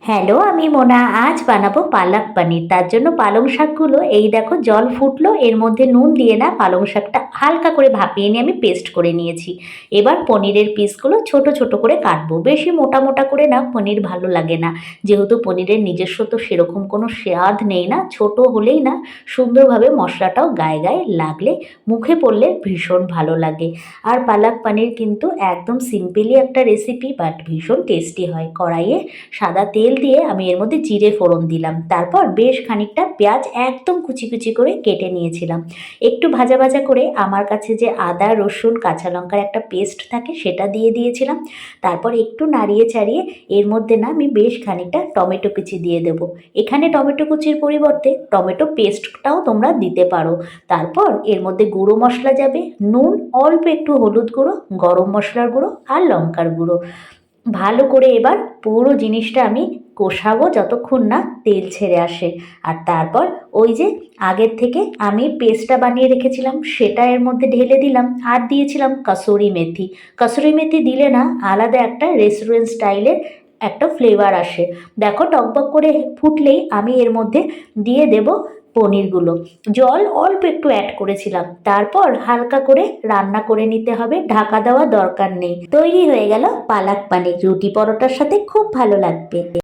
Hello, আমি মোনা। আজ বানাবো পালক পানির। তার জন্য পালং শাকগুলো এই দেখো জল ফুটলো, এর মধ্যে নুন দিয়ে না পালং শাকটা হালকা করে ভাপিয়ে নিয়ে আমি পেস্ট করে নিয়েছি। এবার পনিরের পিসগুলো ছোট ছোট করে কাটবো, বেশি মোটা মোটা করে না, পনির ভালো লাগে না। যেহেতু পনিরের নিজস্ব তো সেরকম কোনো স্বাদ নেই না, ছোট হলেই না সুন্দরভাবে মশলাটাও গায়ে গায়ে লাগলে মুখে পড়লে ভীষণ ভালো লাগে। আর পালক পানির কিন্তু একদম সিম্পলি একটা রেসিপি, বাট ভীষণ টেস্টি হয়। কড়াইয়ে সাদা তেল দিয়ে আমি এর মধ্যে জিরে ফোড়ন দিলাম, তারপর বেশ খানিকটা পেঁয়াজ একদম কুচি কুচি করে কেটে নিয়েছিলাম। একটু ভাজা ভাজা করে আমার কাছে যে আদা রসুন কাঁচা লঙ্কার একটা পেস্ট থাকে সেটা দিয়ে দিয়েছিলাম। তারপর একটু নাড়িয়ে চাড়িয়ে এর মধ্যে না আমি বেশ খানিকটা টমেটো কুচি দিয়ে দেবো। এখানে টমেটো কুচির পরিবর্তে টমেটো পেস্টটাও তোমরা দিতে পারো। তারপর এর মধ্যে গুঁড়ো মশলা যাবে, নুন, অল্প একটু হলুদ গুঁড়ো, গরম মশলার গুঁড়ো আর লঙ্কার গুঁড়ো। ভালো করে এবার পুরো জিনিসটা আমি কষাবো যতক্ষণ না তেল ছেড়ে আসে। আর তারপর ওই যে আগের থেকে আমি পেস্টটা বানিয়ে রেখেছিলাম সেটা এর মধ্যে ঢেলে দিলাম, আর দিয়েছিলাম কাসুরি মেথি। কাসুরি মেথি দিলে না আলাদা একটা রেস্টুরেন্ট স্টাইলের একটা ফ্লেভার আসে। দেখো টকবক করে ফুটলেই আমি এর মধ্যে দিয়ে দেব পনিরগুলো। জল অল্প একটু অ্যাড করেছিলাম, তারপর হালকা করে রান্না করে নিতে হবে, ঢাকা দেওয়া দরকার নেই। তৈরি হয়ে গেল পালক পানির। রুটি পরোটার সাথে খুব ভালো লাগবে।